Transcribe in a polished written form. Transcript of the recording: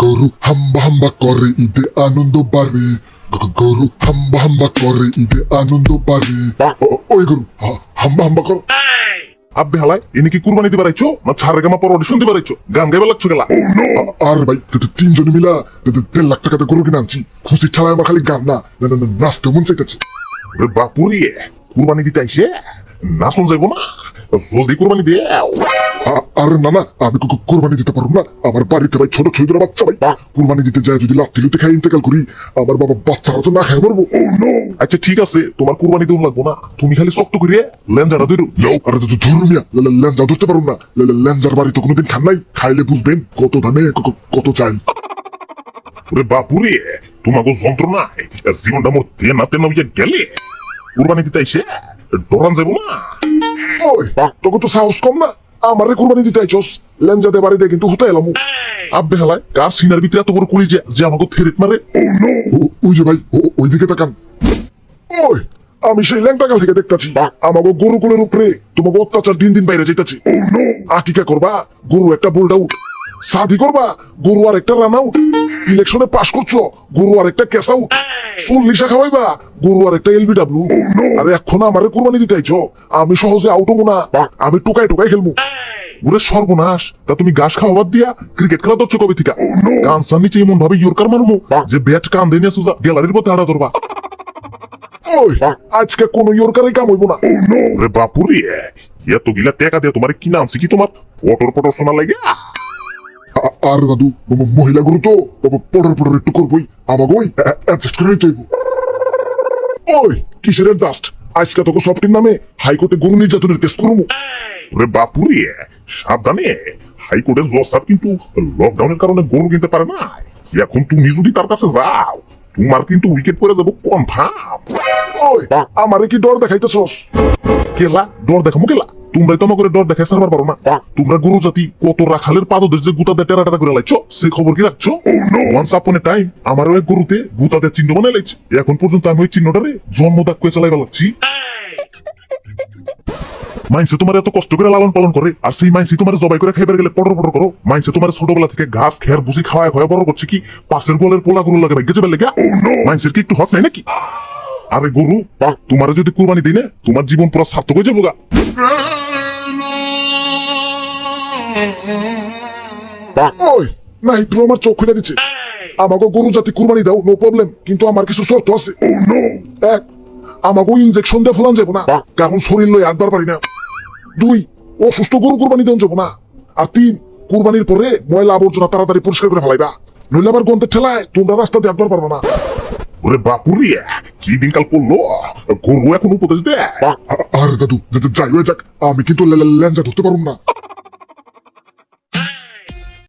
গরু হাম্বা হাম্বা করে ঈদে আনন্দ বাড়ে। গরু হাম্বা হাম্বা করে ঈদে আনন্দ বাড়ে। ওই গরু হাম্বা হাম্বা কর। আব্বে হালাই এনে কি কুরবানি দিবার আইছো না ছাড়ে গামা পর অডিশন দিবার আইছো? গান গাইবার লাগছো গেলা। আর ভাই তিনজনে মিলা 1.5 লাখ টাকাতে গরু কিনে আনছি। খুশি ঠালায় আমার খালি গান না নাচতে মন চাইতেছে। বাপুরি কুরবানি দিতে আইসে নাচন যাইবো না, জলদি কুরবানি দিয়ে। আর না না, আমি কোরবানি দিতে পারবো না। আমার বাড়িতে ভাই ছোট ছোট বাচ্চা ভাই, কোরবানি দিতে যায় যদি লাত্তি লুতে খাই ইন্তেকাল করি, আমার বাবা বাচ্চারা তো না খাই মরবো। আচ্ছা ঠিক আছে, তোমার কুরবানি দেওয়া লাগবো না, তুমি খালি শক্ত করিয়ে লেঞ্জাটা ধরো। আরে তো ধরুন লেঞ্জা ধরতে পারবো না। লেঞ্জার বাড়ি তো কোনোদিন খান নাই, খাইলে বুঝবেন কত দামে কত চাই। বাপুরে তোমাকে যন্ত্রণায় জীবনটা মোর তেনা হইয়া গেলে কুরবানি দিতে আইসে ডরান যাবো না। ওই তোকে তো সাহস কম না, আমারে কোরবানি দিতে আইছস। লেঞ্জা দে বাড়ি দে কিন্তু হুতা এলাম। আব্বে হালায় কার সিনার ভিতরে এত বড় কলি যে আমাকে থেরেট মারে। ওই যে ভাই ওই দিকে তাকান। ওই আমি সেই ল্যাংটাকাল থেকে দেখতেছি আমাকে গরুগুলোর উপরে তোমাকে অত্যাচার দিন দিন বাইরে যাইতেছি। আকিকা করবা, গরু একটা বোল্ড আউট। সাদি করবা, গরু আর একটা রান আউট। ইলেকশনে পাস করছো, গরু আর একটা ক্যাশ আউট। চল্লিশা খাওয়াইবা, গরু আর একটা এলবিডাব্লিউ। আরে এখন আমারে কোরবানি দিতে আইছো, আমি সহজে আউট হবো না, আমি টোকাই খেলবো। ওরে সর্বনাশ, তা তুমি ঘাস খাওয়া বাদ দিয়া ক্রিকেট খেলা ধরছো কবে থেকে? কানসার নিচে এমন ভাবে ইয়র্কার মারমু যে ব্যাট কান দিয়ে সুজা গ্যালারির মধ্যে হাঁটা ধরবা। ওই আজকে কোনো ইয়র্কারে কাম হইব না। ওরে বাপুরে এত গিলা টাকা দিয়ে তোমার কি নামছি কি তোমার পটর শোনা লাগে? আর দাদু মহিলা গরু তো পটর একটু করবোই, আমাকে ওই অ্যাডজাস্ট করে নিতে হইব। ওই কিসের অ্যাডজাস্ট? আজকে তোকে সফটির নামে হাইকোর্টে গরু নির্যাতনের কেস করবো। ওরে বাপুরে সাবধানে, হাইকোর্টের জজ সাহেব কিন্তু লকডাউনের কারণে গরু কিনতে পারে না। এখন তুমি যদি তার কাছে যাও তোমার কিন্তু উইকেট পড়ে যাবো কনফার্ম। ওই আমারে কি ডর দেখাইতেছস? কেলা ডর দেখামো কেলা? তোমরাই তো করে ডর দেখাই সারবার পারো না। তোমরা গরু জাতি কত রাখালের পাদদের যে গুতা দিয়ে টেরা করে লাইছো সে খবর কি রাখছো? ওয়ান্স আপন এ টাইম আমারও এক গরুতে গুতা দিয়ে চিহ্ন বানাই লাইছে। এখন পর্যন্ত আমি ওই চিহ্নটারে জন্ম দাগ করে চালাইবা লাগছি। মাইনসে তোমার এত কষ্ট করে লালন পালন করে, আর সেই মাইনসে তোমার জবাই করে খাইবার গেলে পটর করো। মাইনসে তোমার ছোটবেলা থেকে ঘাস খেয়ার বুঝি খাওয়ায় বড় করছে কি পাশের গোলের পোলা গরু লাগে গেছে বেলে। মাইনসের কি একটু হক নাই নাকি? আরে গরু তোমার যদি কুরবানি দিই না তোমার জীবন পুরো সার্থক হয়ে যাবো গা। ওই নাই তুই আমার চোখ খুলে দিচ্ছে। আমাকে গরু জাতি কুরবানি দাও, নো প্রবলেম, কিন্তু আমার কিছু শর্ত আছে। এক, আমাকে ইনজেকশন দিয়ে ফলান যাবো না, কারণ শরীর লই আটবার পারি না। দুই, অসুস্থ গরু কুরবানি দেওয়া যাবো না। আর তিন, কুরবানির পরে ময়লা আবর্জনা তাড়াতাড়ি পরিষ্কার করে ফেলাইবা, নইলে আবার গন্ধের ঠেলায় তোমরা রাস্তা দিয়ে আটবার পারবো না। ওরে বাপুরি কি দিনকাল পড়লো, গরু এখন উপদেশ দেয়। আর দাদু যাই হয়ে যাক, আমি কিন্তু ল্যাঞ্জা ধরতে পারবো না।